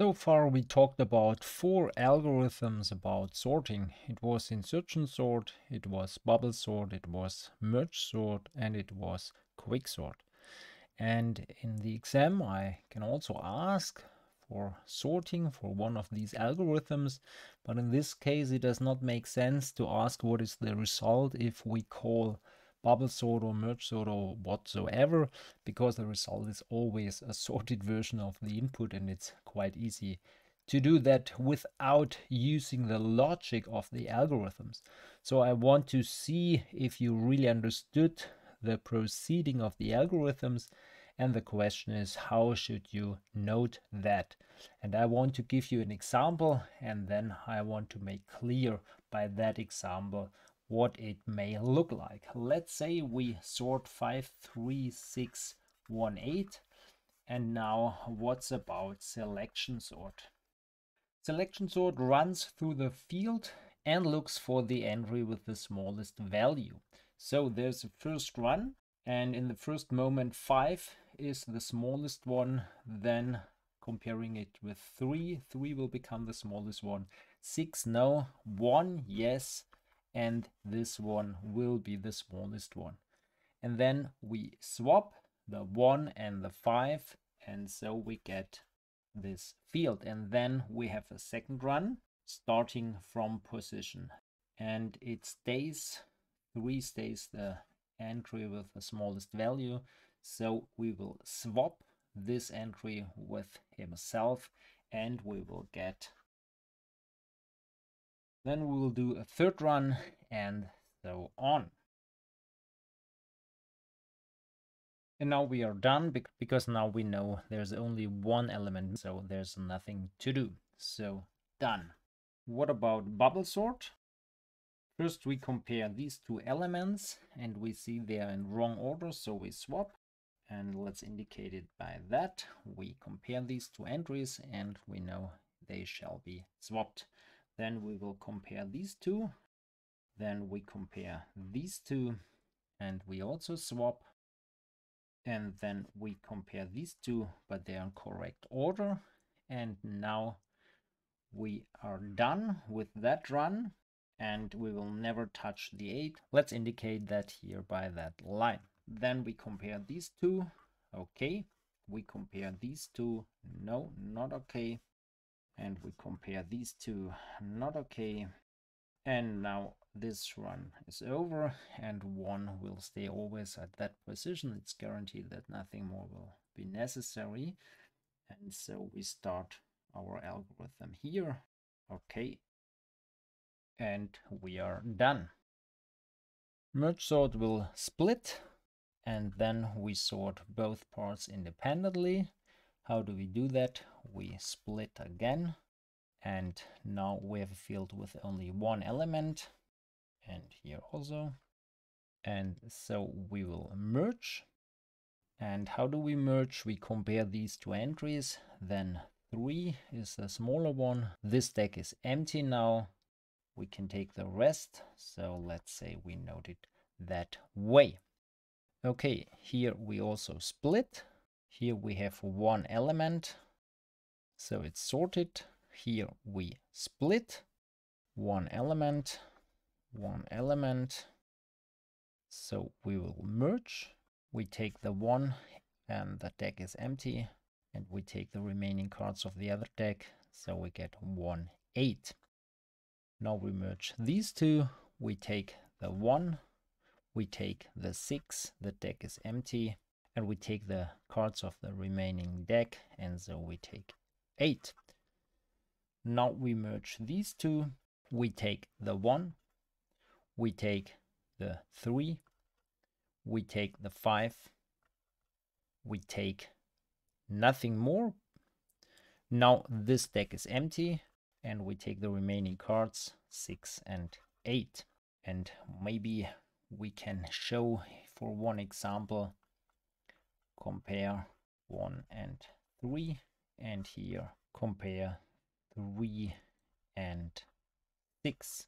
So far we talked about 4 algorithms about sorting. It was insertion sort, it was bubble sort, it was merge sort, and it was quicksort. And in the exam I can also ask for sorting for one of these algorithms, but in this case it does not make sense to ask what is the result if we call bubble sort or merge sort or whatsoever, because the result is always a sorted version of the input, and it's quite easy to do that without using the logic of the algorithms. So I want to see if you really understood the proceeding of the algorithms, and the question is, how should you note that? And I want to give you an example, and then I want to make clear by that example what it may look like. Let's say we sort 5, 3, 6, 1, 8. And now what's about selection sort? Selection sort runs through the field and looks for the entry with the smallest value. So there's a first run, and in the first moment 5 is the smallest one, then comparing it with 3 will become the smallest one, 6 no, 1 yes, and this one will be the smallest one. And then we swap the 1 and the 5, and so we get this field. And then we have a second run starting from position, and it stays 3 stays the entry with the smallest value, so we will swap this entry with himself and we will get, then we will do a third run and so on. And now we are done because now we know there's only one element, so there's nothing to do. So done. What about bubble sort? First we compare these two elements and we see they are in wrong order, so we swap. And let's indicate it by that. We compare these two entries and we know they shall be swapped. Then we will compare these two. Then we compare these two and we also swap. And then we compare these two, but they are in correct order. And now we are done with that run, and we will never touch the 8. Let's indicate that here by that line. Then we compare these two. Okay. We compare these two. No, not okay. And we compare these two. Not okay. And now this run is over, and 1 will stay always at that position. It's guaranteed that nothing more will be necessary. And so we start our algorithm here. Okay. And we are done. Merge sort will split, and then we sort both parts independently. How do we do that? We split again. And now we have a field with only one element, and here also. And so we will merge. And how do we merge? We compare these two entries. Then 3 is the smaller one. This stack is empty now. We can take the rest. So let's say we note it that way. Okay, here we also split. Here we have one element, so it's sorted. Here we split one element. So we will merge. We take the 1 and the deck is empty, and we take the remaining cards of the other deck, so we get 1, 8. Now we merge these two. We take the 1, we take the 6, the deck is empty, and we take the cards of the remaining deck, and so we take 8. Now we merge these two. We take the 1, we take the 3, we take the 5, we take nothing more. Now this deck is empty, and we take the remaining cards, 6 and 8. And maybe we can show for one example, compare 1 and 3, and here compare 3 and 6.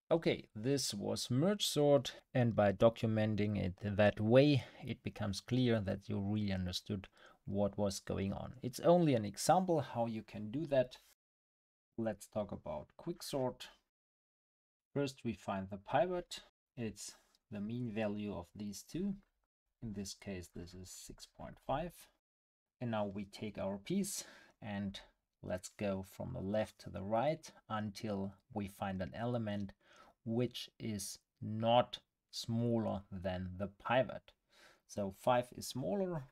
Okay, this was merge sort, and by documenting it that way, it becomes clear that you really understood what was going on. It's only an example how you can do that. Let's talk about quicksort. First, we find the pivot. It's the mean value of these two. In this case, this is 6.5. And now we take our piece and let's go from the left to the right until we find an element which is not smaller than the pivot. So 5 is smaller,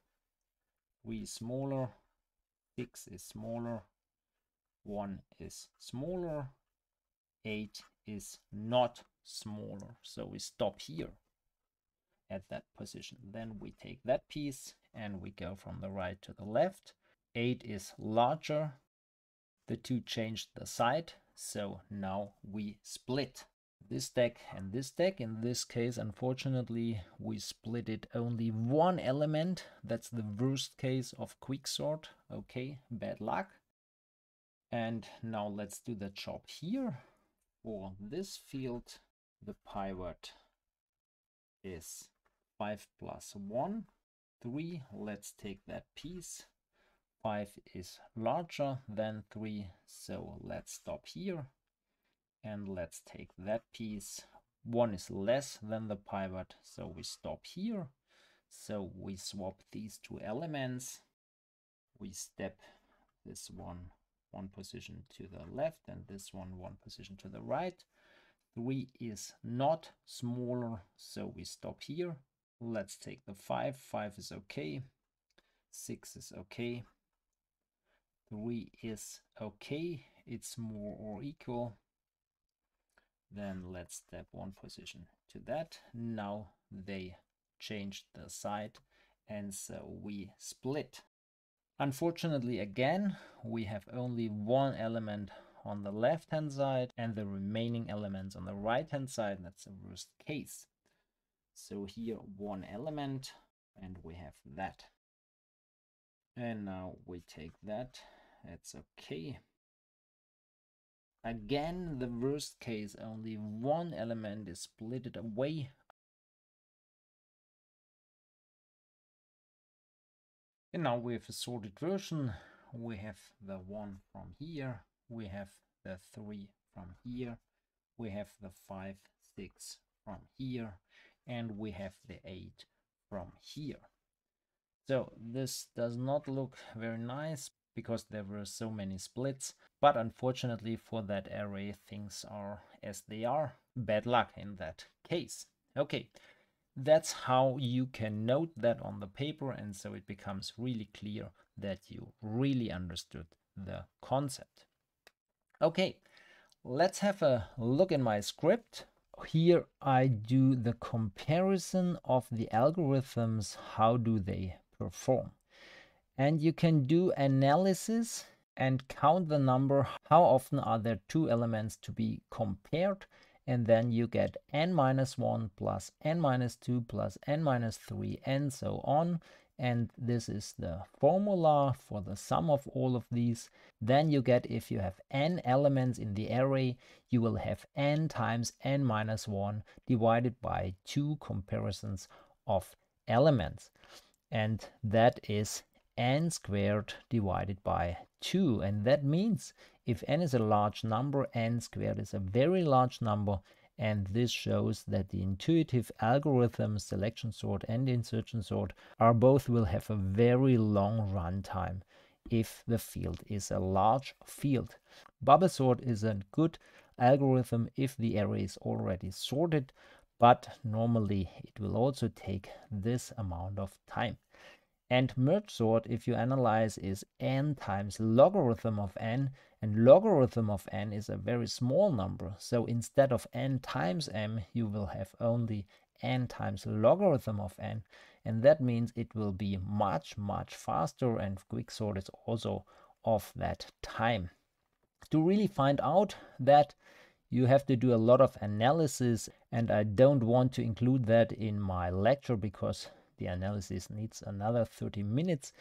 3 is smaller, 6 is smaller, 1 is smaller, 8 is not smaller. So we stop here at that position. Then we take that piece and we go from the right to the left. 8 is larger. The two changed the side. So now we split this stack and this stack. In this case, unfortunately, we split it only one element. That's the worst case of quicksort. Okay, bad luck. And now let's do the job here. For this field, the pivot is 5 plus 1, 3. Let's take that piece. 5 is larger than 3, so let's stop here. And let's take that piece. 1 is less than the pivot, so we stop here. So we swap these two elements. We step this one position to the left and this one position to the right. 3 is not smaller, so we stop here. Let's take the 5. 5 is okay. 6 is okay. 3 is okay. It's more or equal. Then let's step one position to that. Now they changed the side, and so we split. Unfortunately, again, we have only one element on the left hand side and the remaining elements on the right hand side. That's the worst case. So here one element and we have that. And now we take that. That's okay. Again, the worst case, only one element is splitted away. And now we have a sorted version. We have the 1 from here, we have the 3 from here, we have the 5, 6 from here, and we have the 8 from here. So this does not look very nice because there were so many splits, but unfortunately for that array things are as they are. Bad luck in that case. Okay. That's how you can note that on the paper, and so it becomes really clear that you really understood the concept. Okay, let's have a look in my script. Here I do the comparison of the algorithms, how do they perform. And you can do analysis and count the number, how often are there two elements to be compared, and then you get n-1 plus n-2 plus n-3 and so on. And this is the formula for the sum of all of these. Then you get, if you have n elements in the array, you will have n times n-1 divided by 2 comparisons of elements. And that is n squared divided by 2. And that means if n is a large number, n squared is a very large number. And this shows that the intuitive algorithms, selection sort and insertion sort, both will have a very long runtime if the field is a large field. Bubble sort is a good algorithm if the array is already sorted, but normally it will also take this amount of time. And merge sort, if you analyze, is n times logarithm of n, and logarithm of n is a very small number. So instead of n times m, you will have only n times logarithm of n, and that means it will be much, much faster, and quicksort is also of that time. To really find out that, you have to do a lot of analysis, and I don't want to include that in my lecture because the analysis needs another 30 minutes,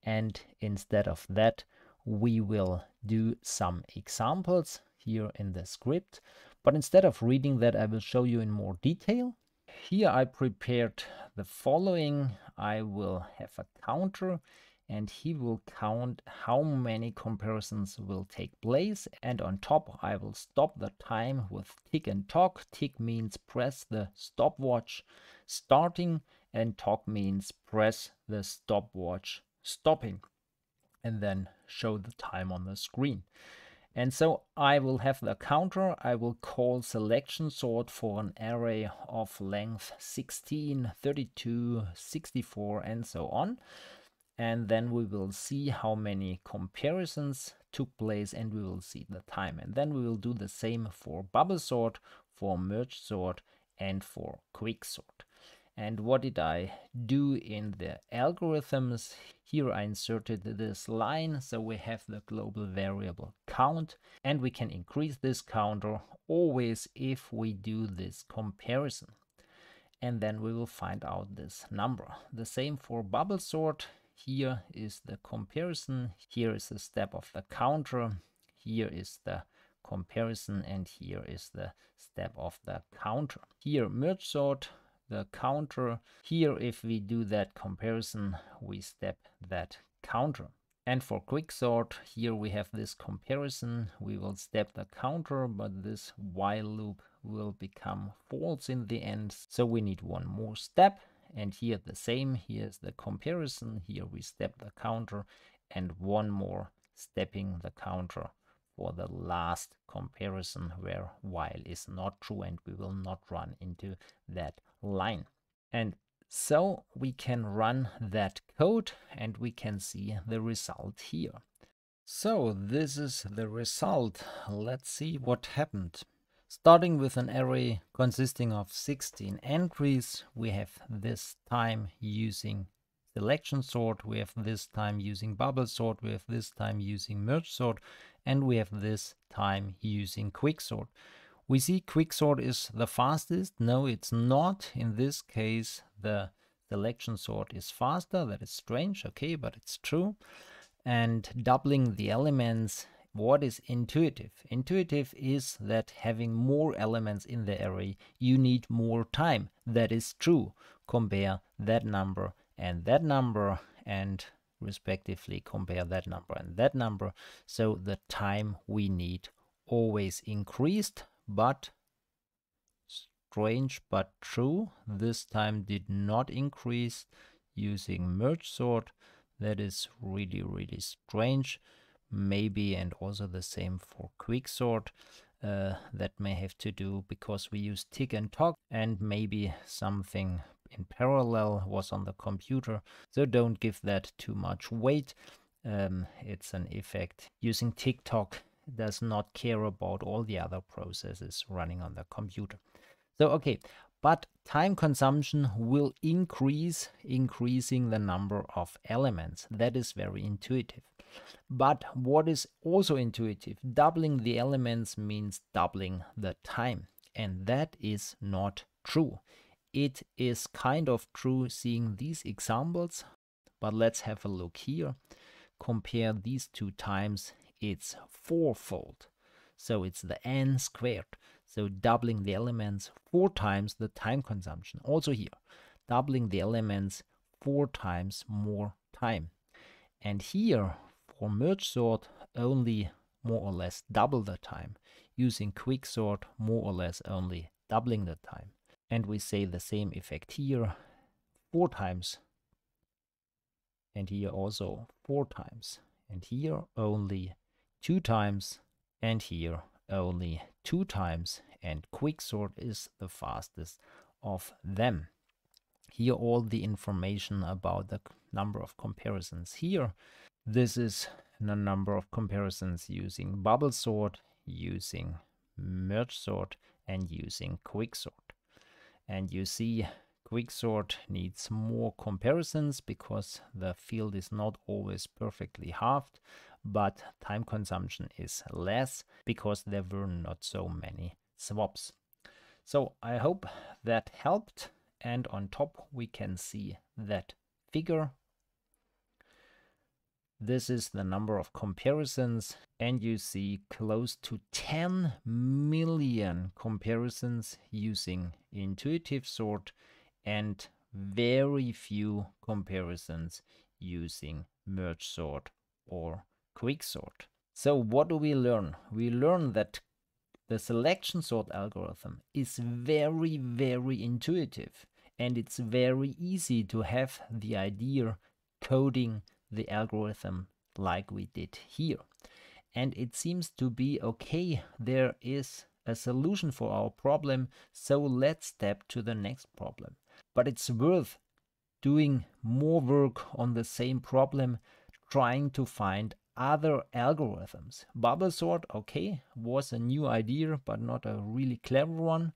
and instead of that we will do some examples here in the script. But instead of reading that, I will show you in more detail. Here I prepared the following. I will have a counter, and he will count how many comparisons will take place. And on top, I will stop the time with tick and talk. Tick means press the stopwatch starting, and talk means press the stopwatch stopping, and then show the time on the screen. And so I will have the counter. I will call selection sort for an array of length 16, 32, 64, and so on. And then we will see how many comparisons took place, and we will see the time. And then we will do the same for bubble sort, for merge sort, and for quick sort. And what did I do in the algorithms? Here I inserted this line, so we have the global variable count, and we can increase this counter always if we do this comparison. And then we will find out this number. The same for bubble sort. Here is the comparison, here is the step of the counter, here is the comparison, and here is the step of the counter. Here merge sort, the counter. Here, if we do that comparison, we step that counter. And for quick sort, here we have this comparison. We will step the counter, but this while loop will become false in the end. So we need one more step. And here the same. Here's the comparison. Here we step the counter, and one more stepping the counter for the last comparison where while is not true, and we will not run into that line. And so we can run that code, and we can see the result here. So this is the result. Let's see what happened. Starting with an array consisting of 16 entries, we have this time using selection sort, we have this time using bubble sort, we have this time using merge sort, and we have this time using quick sort. We see quick sort is the fastest. No, it's not. In this case, the selection sort is faster. That is strange, okay, but it's true. And doubling the elements, what is intuitive? Intuitive is that having more elements in the array, you need more time. That is true. Compare that number, and respectively compare that number and that number. So the time we need always increased, but strange but true, this time did not increase using merge sort. That is really, really strange. Maybe, and also the same for quick sort. That may have to do because we use tick and talk, and maybe something in parallel was on the computer. So don't give that too much weight. It's an effect. Using TikTok does not care about all the other processes running on the computer. So okay, but time consumption will increase, increasing the number of elements. That is very intuitive. But what is also intuitive? Doubling the elements means doubling the time. And that is not true. It is kind of true seeing these examples, but let's have a look here. Compare these two times. It's fourfold. So it's the n squared. So doubling the elements 4 times the time consumption. Also here, doubling the elements 4 times more time. And here, for merge sort, only more or less double the time. Using quick sort, more or less only doubling the time. And we say the same effect here, 4 times. And here also 4 times. And here only 2 times. And here only 2 times. And quick sort is the fastest of them. Here all the information about the number of comparisons here. This is the number of comparisons using bubble sort, using merge sort, and using quick sort. And you see quick sort needs more comparisons because the field is not always perfectly halved, but time consumption is less because there were not so many swaps. So I hope that helped, and on top we can see that figure. This is the number of comparisons, and you see close to 10 million comparisons using intuitive sort and very few comparisons using merge sort or quicksort. So what do we learn? We learn that the selection sort algorithm is very, very intuitive, and it's very easy to have the idea coding the algorithm like we did here. And it seems to be okay. There is a solution for our problem, so let's step to the next problem. But it's worth doing more work on the same problem, trying to find other algorithms. Bubble sort, okay, was a new idea, but not a really clever one.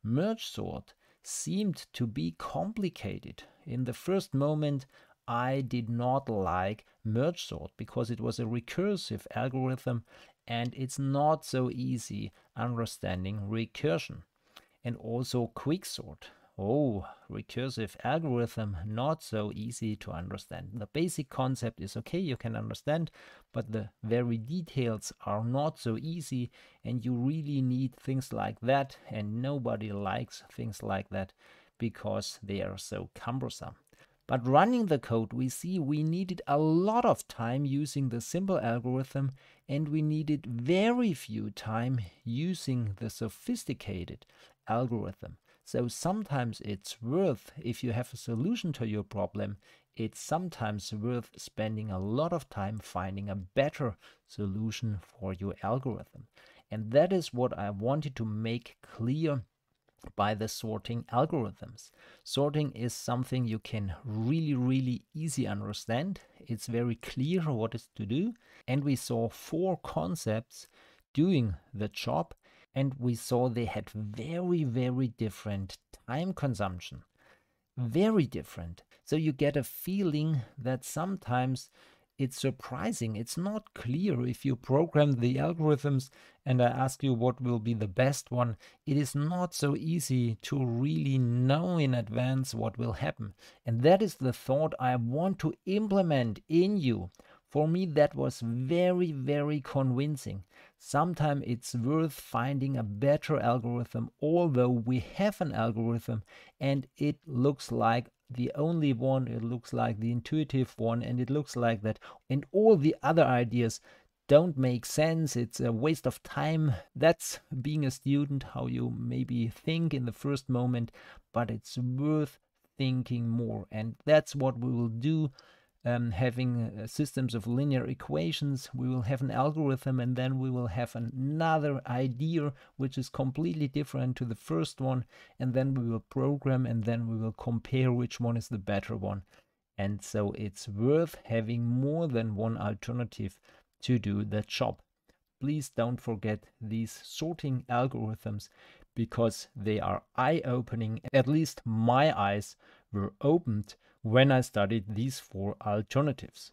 Merge sort seemed to be complicated. In the first moment, I did not like merge sort because it was a recursive algorithm and it's not so easy understanding recursion. And also quicksort. Oh, recursive algorithm, not so easy to understand. The basic concept is okay, you can understand, but the very details are not so easy, and you really need things like that, and nobody likes things like that because they are so cumbersome. But running the code, we see we needed a lot of time using the simple algorithm, and we needed very few time using the sophisticated algorithm. So sometimes it's worth, if you have a solution to your problem, it's sometimes worth spending a lot of time finding a better solution for your algorithm. And that is what I wanted to make clear by the sorting algorithms. Sorting is something you can really easy understand. It's very clear what is to do. And we saw 4 concepts doing the job, and we saw they had very different time consumption. Very different. So you get a feeling that sometimes it's surprising. It's not clear if you program the algorithms and I ask you what will be the best one. It is not so easy to really know in advance what will happen. And that is the thought I want to implement in you. For me, that was very convincing. Sometimes it's worth finding a better algorithm, although we have an algorithm and it looks like the only one, it looks like the intuitive one, and it looks like that. And all the other ideas don't make sense. It's a waste of time. That's being a student, how you maybe think in the first moment, but it's worth thinking more. And that's what we will do. Having systems of linear equations, we will have an algorithm, and then we will have another idea which is completely different to the first one, and then we will program, and then we will compare which one is the better one. And so it's worth having more than one alternative to do the job. Please don't forget these sorting algorithms, because they are eye-opening. At least my eyes were opened when I studied these 4 alternatives.